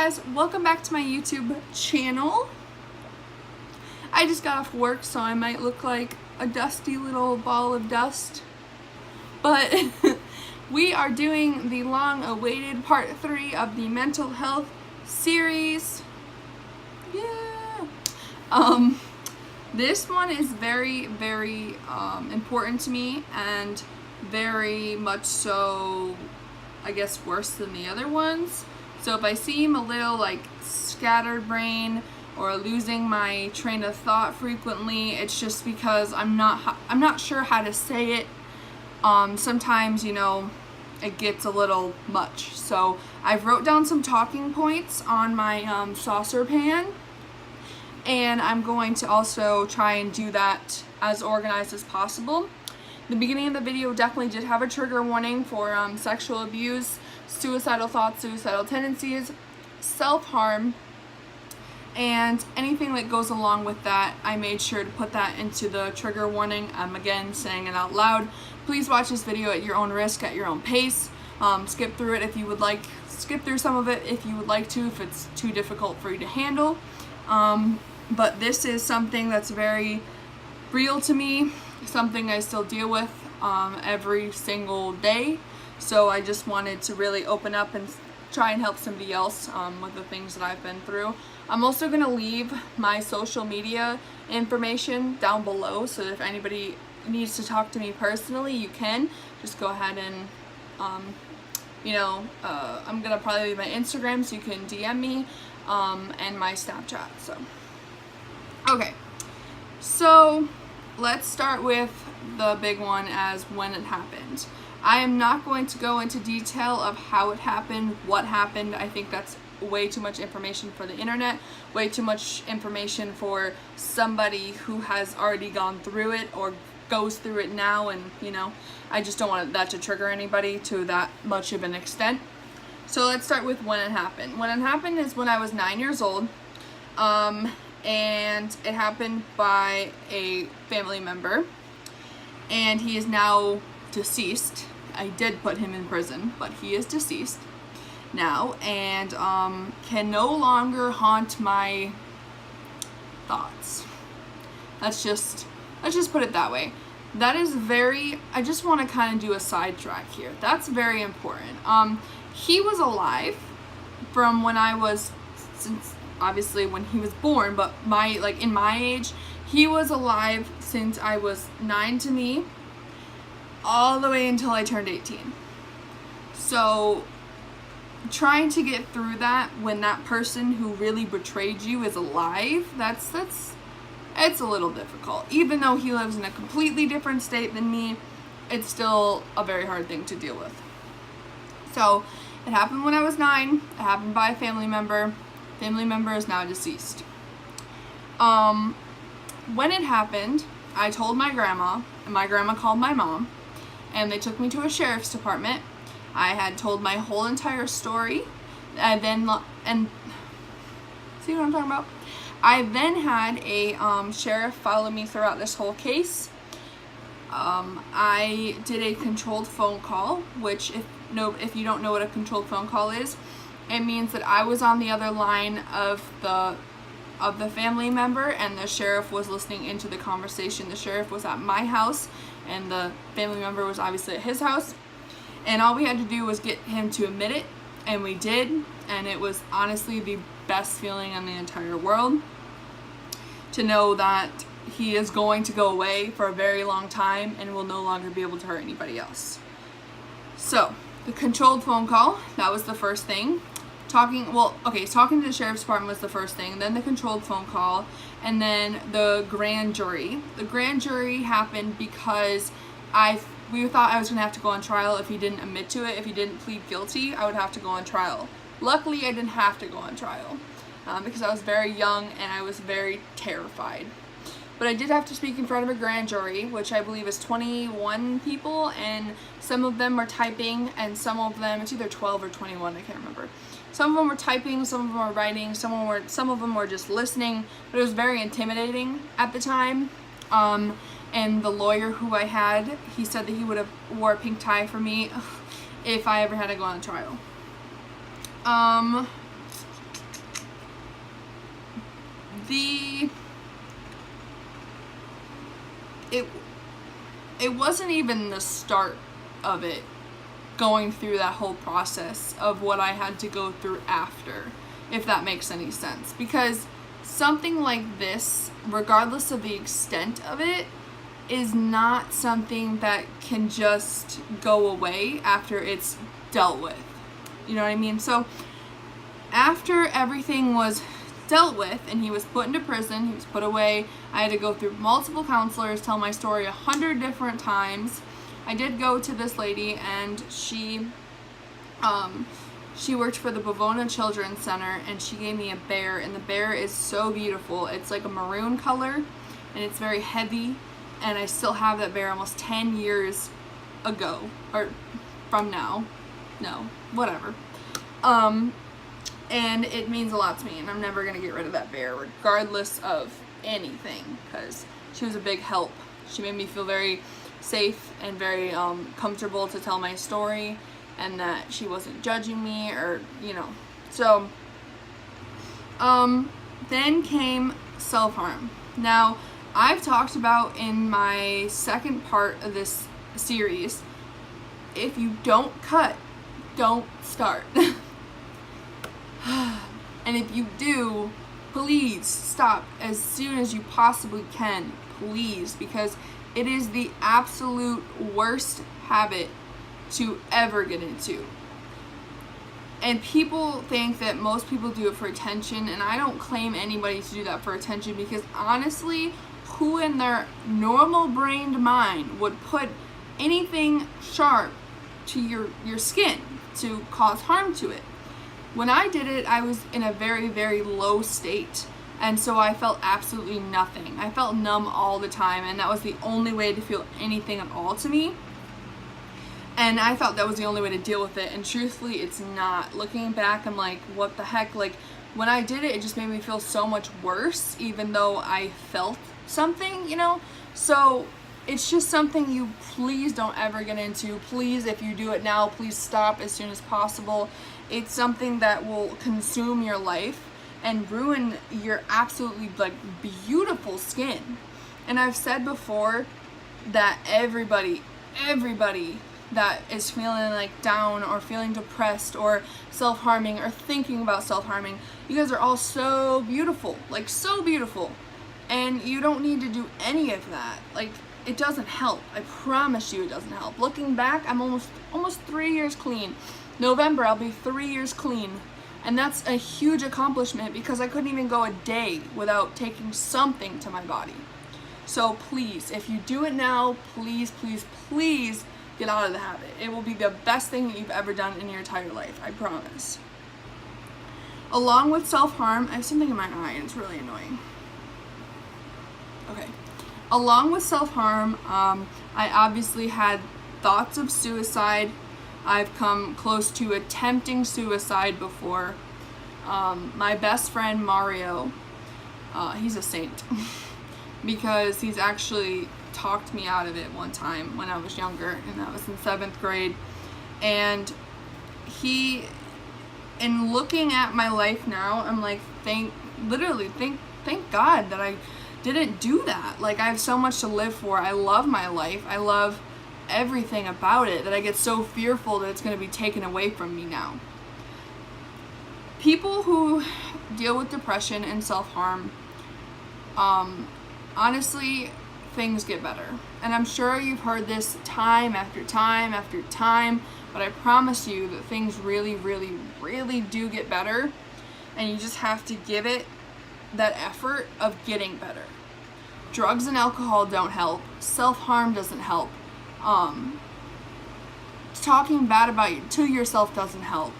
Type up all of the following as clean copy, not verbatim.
guys, welcome back to my YouTube channel. I just got off work, so I might look like a dusty little ball of dust, but we are doing the long-awaited part 3 of the mental health series. Yeah. This one is very important to me, and very much so, I guess, worse than the other ones. So if I seem a little like scattered brain or losing my train of thought frequently, it's just because I'm not sure how to say it. Sometimes, you know, it gets a little much. So I've wrote down some talking points on my saucer pan, and I'm going to also try and do that as organized as possible. The beginning of the video definitely did have a trigger warning for sexual abuse, suicidal thoughts, suicidal tendencies, self-harm, and anything that goes along with that. I made sure to put that into the trigger warning. I'm again saying it out loud. Please watch this video at your own risk, at your own pace. Skip through it if you would like. Skip through some of it if you would like to, if it's too difficult for you to handle. But this is something that's very real to me, something I still deal with every single day. So I just wanted to really open up and try and help somebody else with the things that I've been through. I'm also going to leave my social media information down below, so that if anybody needs to talk to me personally, you can just go ahead and I'm going to probably leave my Instagram so you can DM me, and my Snapchat. So okay, so let's start with the big one, as when it happened. I am not going to go into detail of how it happened, what happened. I think that's way too much information for the internet, way too much information for somebody who has already gone through it or goes through it now, and you know, I just don't want that to trigger anybody to that much of an extent. So let's start with when it happened. When it happened is when I was 9 years old, and it happened by a family member, and he is now deceased. I did put him in prison, but he is deceased now, and can no longer haunt my thoughts. Let's just put it that way. That is I just want to kind of do a sidetrack here. That's very important. He was alive from when I was, since obviously when he was born, but in my age, he was alive since I was 9 to me, all the way until I turned 18. So trying to get through that when that person who really betrayed you is alive, it's a little difficult. Even though he lives in a completely different state than me, it's still a very hard thing to deal with. So it happened when I was 9. It happened by a family member. Family member is now deceased. When it happened, I told my grandma, and my grandma called my mom, and they took me to a sheriff's department. I had told my whole entire story, and see what I'm talking about? I then had a sheriff follow me throughout this whole case. I did a controlled phone call, which if you don't know what a controlled phone call is, it means that I was on the other line of the family member, and the sheriff was listening into the conversation. The sheriff was at my house, and the family member was obviously at his house, and all we had to do was get him to admit it, and we did, and it was honestly the best feeling in the entire world to know that he is going to go away for a very long time and will no longer be able to hurt anybody else. So the controlled phone call, that was the first thing. Talking to the sheriff's department was the first thing, then the controlled phone call, and then the grand jury. The grand jury happened because we thought I was going to have to go on trial if he didn't admit to it. If he didn't plead guilty, I would have to go on trial. Luckily, I didn't have to go on trial because I was very young and I was very terrified. But I did have to speak in front of a grand jury, which I believe is 21 people, and some of them were typing, and some of them, it's either 12 or 21, I can't remember. Some of them were typing, some of them were writing, some of them were just listening, but it was very intimidating at the time. And the lawyer who I had, he said that he would have wore a pink tie for me if I ever had to go on trial. it wasn't even the start of it, going through that whole process of what I had to go through after, if that makes any sense. Because something like this, regardless of the extent of it, is not something that can just go away after it's dealt with. You know what I mean? So after everything was dealt with and he was put into prison, he was put away, I had to go through multiple counselors, tell my story 100 different times. I did go to this lady, and she worked for the Bavona Children's Center, and she gave me a bear, and the bear is so beautiful. It's like a maroon color, and it's very heavy, and I still have that bear almost 10 years ago, or from now, no, whatever. And it means a lot to me, and I'm never going to get rid of that bear, regardless of anything, because she was a big help. She made me feel very safe and very comfortable to tell my story, and that she wasn't judging me, or, you know. So then came self-harm. Now, I've talked about in my second part of this series, if you don't cut, don't start. And if you do, please stop as soon as you possibly can, please, because it is the absolute worst habit to ever get into. And people think that most people do it for attention, and I don't claim anybody to do that for attention, because honestly, who in their normal brained mind would put anything sharp to your skin to cause harm to it? When I did it, I was in a very, very low state, and so I felt absolutely nothing. I felt numb all the time, and that was the only way to feel anything at all to me. And I thought that was the only way to deal with it, and truthfully, it's not. Looking back, I'm like, what the heck? Like, when I did it, it just made me feel so much worse, even though I felt something, you know? So it's just something you please don't ever get into. Please, if you do it now, please stop as soon as possible. It's something that will consume your life and ruin your absolutely, like, beautiful skin. And I've said before that everybody that is feeling like down or feeling depressed or self-harming or thinking about self-harming, you guys are all so beautiful, like so beautiful, and you don't need to do any of that. Like, it doesn't help. I promise you it doesn't help. Looking back, I'm almost 3 years clean. November, I'll be 3 years clean. And that's a huge accomplishment, because I couldn't even go a day without taking something to my body. So please, if you do it now, please, please, please get out of the habit. It will be the best thing that you've ever done in your entire life, I promise. Along with self-harm, I have something in my eye and it's really annoying. Okay. Along with self-harm, I obviously had thoughts of suicide. I've come close to attempting suicide before. My best friend Mario, he's a saint because he's actually talked me out of it one time when I was younger, and that was in 7th grade. And in looking at my life now, I'm like, thank God that I didn't do that. Like, I have so much to live for. I love my life. I love everything about it, that I get so fearful that it's going to be taken away from me now. People who deal with depression and self-harm, honestly, things get better. And I'm sure you've heard this time after time after time, but I promise you that things really, really, really do get better, and you just have to give it that effort of getting better. Drugs and alcohol don't help. Self-harm doesn't help. Talking bad about you to yourself doesn't help.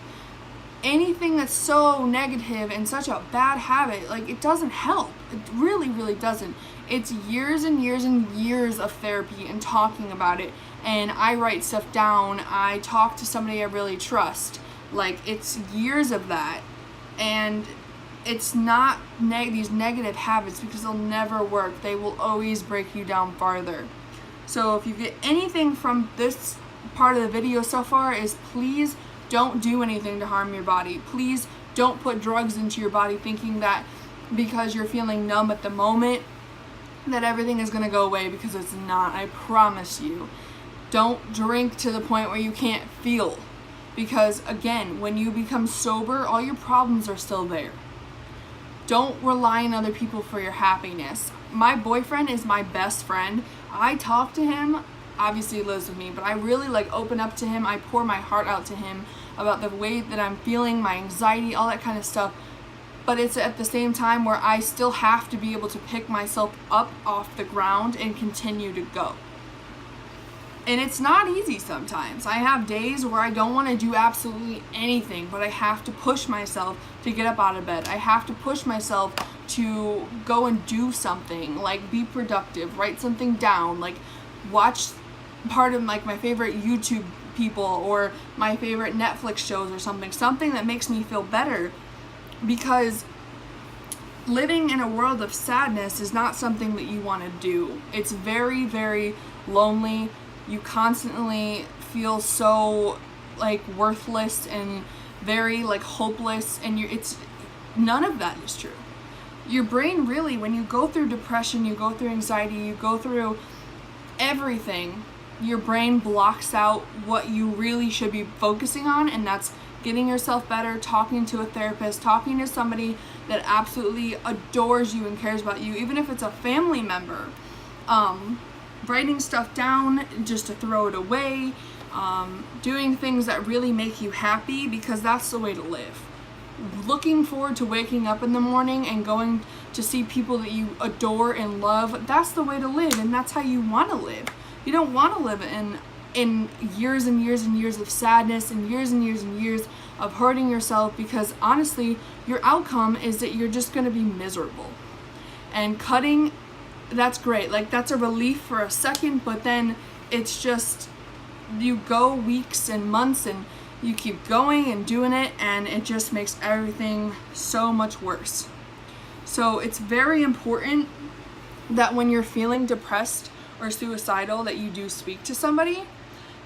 Anything that's so negative and such a bad habit, like, it doesn't help. It really, really doesn't. It's years and years and years of therapy and talking about it. And I write stuff down. I talk to somebody I really trust. Like, it's years of that. And it's not these negative habits, because they'll never work. They will always break you down farther. So if you get anything from this part of the video so far, is please don't do anything to harm your body. Please don't put drugs into your body thinking that because you're feeling numb at the moment, that everything is going to go away, because it's not. I promise you. Don't drink to the point where you can't feel, because again, when you become sober, all your problems are still there. Don't rely on other people for your happiness. My boyfriend is my best friend. I talk to him, obviously he lives with me, but I really like open up to him. I pour my heart out to him about the way that I'm feeling, my anxiety, all that kind of stuff. But it's at the same time where I still have to be able to pick myself up off the ground and continue to go. And it's not easy sometimes. I have days where I don't want to do absolutely anything, but I have to push myself to get up out of bed. I have to push myself to go and do something, like be productive, write something down, like watch part of like my favorite YouTube people or my favorite Netflix shows or something that makes me feel better. Because living in a world of sadness is not something that you want to do. It's very, very lonely. You constantly feel so like worthless and very like hopeless, and it's none of that is true. Your brain really, when you go through depression, you go through anxiety, you go through everything, your brain blocks out what you really should be focusing on, and that's getting yourself better, talking to a therapist, talking to somebody that absolutely adores you and cares about you, even if it's a family member. Writing stuff down just to throw it away, doing things that really make you happy, because that's the way to live. Looking forward to waking up in the morning and going to see people that you adore and love, that's the way to live, and that's how you want to live. You don't want to live in years and years and years of sadness and years and years and years of hurting yourself, because honestly, your outcome is that you're just going to be miserable. And cutting, that's great. Like, that's a relief for a second, but then it's just, you go weeks and months and you keep going and doing it, and it just makes everything so much worse. So it's very important that when you're feeling depressed or suicidal, that you do speak to somebody,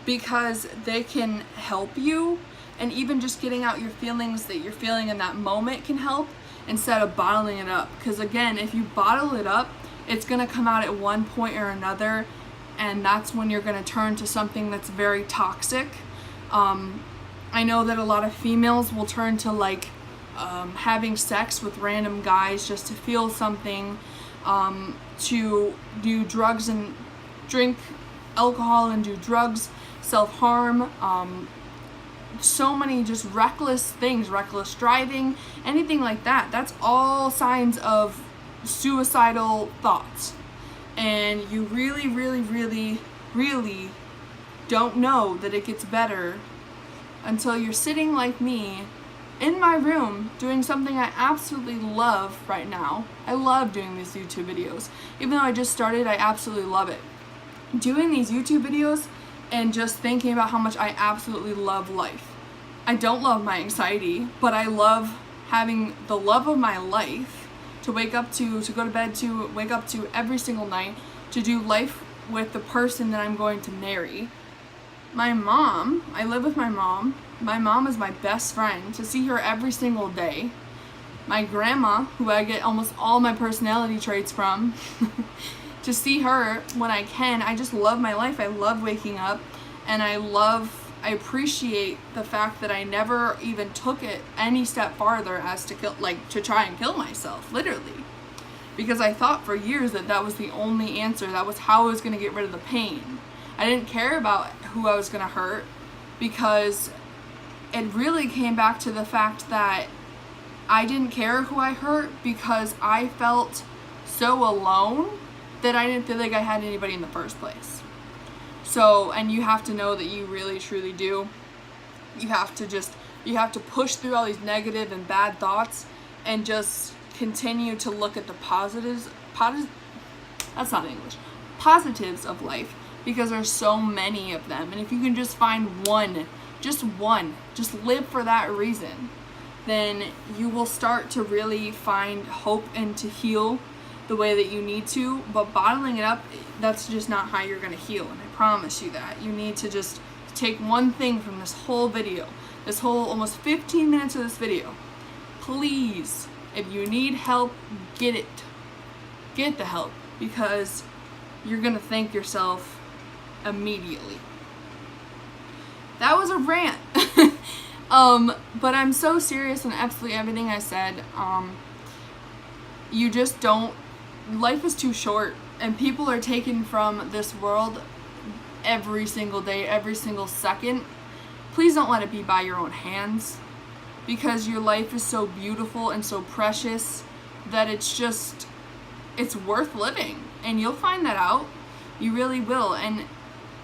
because they can help you, and even just getting out your feelings that you're feeling in that moment can help, instead of bottling it up. Because again, if you bottle it up, it's going to come out at one point or another, and that's when you're going to turn to something that's very toxic. I know that a lot of females will turn to like having sex with random guys just to feel something, to do drugs and drink alcohol and do drugs, self-harm, so many just reckless things, reckless driving, anything like that. That's all signs of suicidal thoughts. And you really, really, really, really don't know that it gets better until you're sitting like me in my room doing something I absolutely love right now. I love doing these YouTube videos. Even though I just started, I absolutely love it. Doing these YouTube videos and just thinking about how much I absolutely love life. I don't love my anxiety, but I love having the love of my life to wake up to go to bed to, wake up to every single night, to do life with the person that I'm going to marry. My mom, I live with my mom. My mom is my best friend, to see her every single day. My grandma, who I get almost all my personality traits from, to see her when I can. I just love my life. I love waking up, and I appreciate the fact that I never even took it any step farther as to to try and kill myself, literally. Because I thought for years that that was the only answer. That was how I was going to get rid of the pain. I didn't care about who I was going to hurt, because it really came back to the fact that I didn't care who I hurt, because I felt so alone that I didn't feel like I had anybody in the first place. So, and you have to know that you really truly do. You have to push through all these negative and bad thoughts and just continue to look at the positives of life, because there's so many of them. And if you can just find one, just live for that reason, then you will start to really find hope and to heal the way that you need to. But bottling it up, that's just not how you're going to heal, and I promise you that. You need to just take one thing from this whole video, this whole almost 15 minutes of this video. Please If you need help, get it. Get the help, because you're gonna thank yourself immediately. That was a rant. But I'm so serious in absolutely everything I said. You just don't, life is too short, and people are taken from this world every single day, every single second. Please don't let it be by your own hands, because your life is so beautiful and so precious that it's worth living, and you'll find that out. You really will. And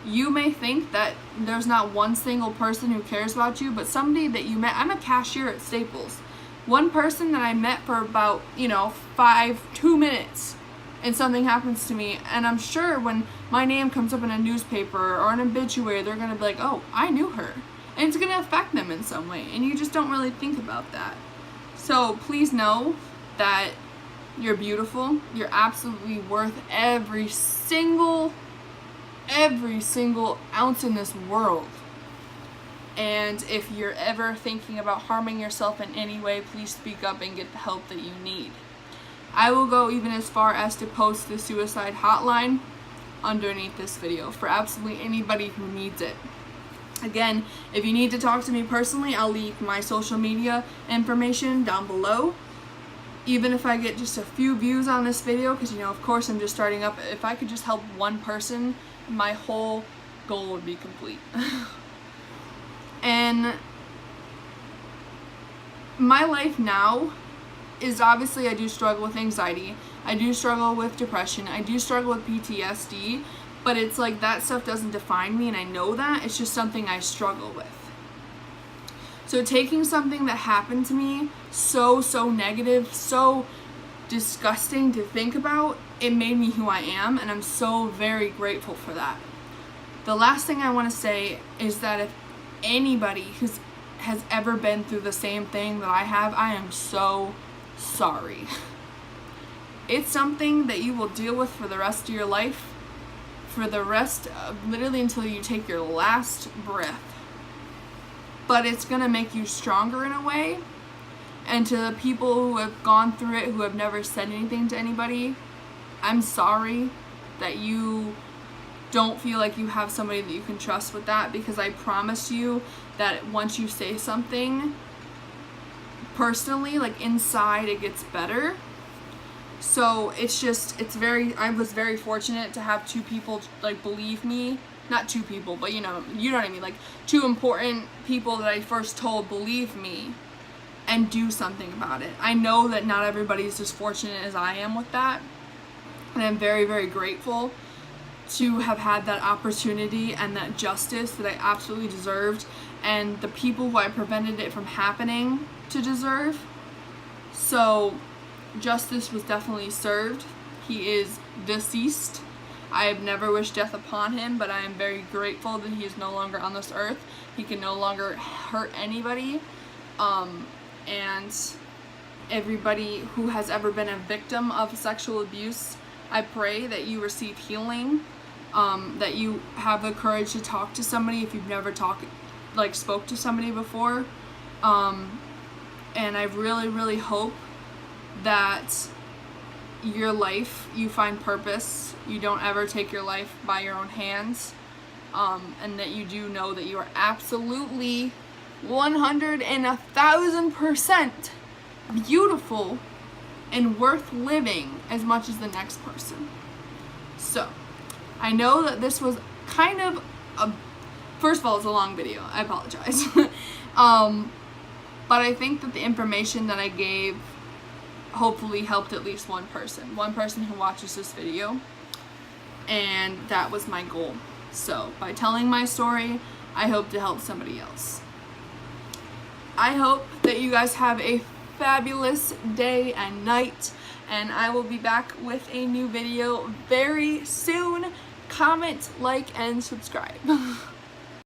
you may think that there's not one single person who cares about you, but somebody that you met, I'm a cashier at Staples. One person that I met for about, 2 minutes, and something happens to me, and I'm sure when my name comes up in a newspaper or an obituary, they're gonna be like, oh, I knew her. And it's gonna affect them in some way, and you just don't really think about that. So please know that you're beautiful. You're absolutely worth every single ounce in this world. And if you're ever thinking about harming yourself in any way, please speak up and get the help that you need. I will go even as far as to post the suicide hotline underneath this video for absolutely anybody who needs it. Again, if you need to talk to me personally, I'll leave my social media information down below. Even if I get just a few views on this video, because of course I'm just starting up, if I could just help one person, my whole goal would be complete. And my life now is, obviously I do struggle with anxiety, I do struggle with depression, I do struggle with PTSD, but it's like that stuff doesn't define me, and I know that. It's just something I struggle with. So taking something that happened to me, so negative, so disgusting to think about, it made me who I am, and I'm so very grateful for that. The last thing I want to say is that if anybody has ever been through the same thing that I have, I am so sorry. It's something that you will deal with for the rest of your life, for the rest of, literally until you take your last breath. But it's gonna make you stronger in a way. And to the people who have gone through it, who have never said anything to anybody, I'm sorry that you don't feel like you have somebody that you can trust with that, because I promise you that once you say something personally, like inside, it gets better. So I was very fortunate to have two people like believe me. Not two people, but you know what I mean, like two important people that I first told believe me and do something about it. I know that not everybody is as fortunate as I am with that, and I'm very, very grateful to have had that opportunity and that justice that I absolutely deserved, and the people who I prevented it from happening to deserve. So justice was definitely served. He is deceased. I have never wished death upon him, but I am very grateful that he is no longer on this earth. He can no longer hurt anybody. And everybody who has ever been a victim of sexual abuse, I pray that you receive healing, that you have the courage to talk to somebody if you've never spoke to somebody before. And I really, really hope that your life, you find purpose, you don't ever take your life by your own hands, and that you do know that you are absolutely 100 and 1,000% beautiful and worth living as much as the next person. So I know that this was kind of first of all, it's a long video, I apologize. But I think that the information that I gave hopefully helped at least one person who watches this video, and that was my goal. So by telling my story, I hope to help somebody else. I hope that you guys have a fabulous day and night, and I will be back with a new video very soon. Comment, like, and subscribe.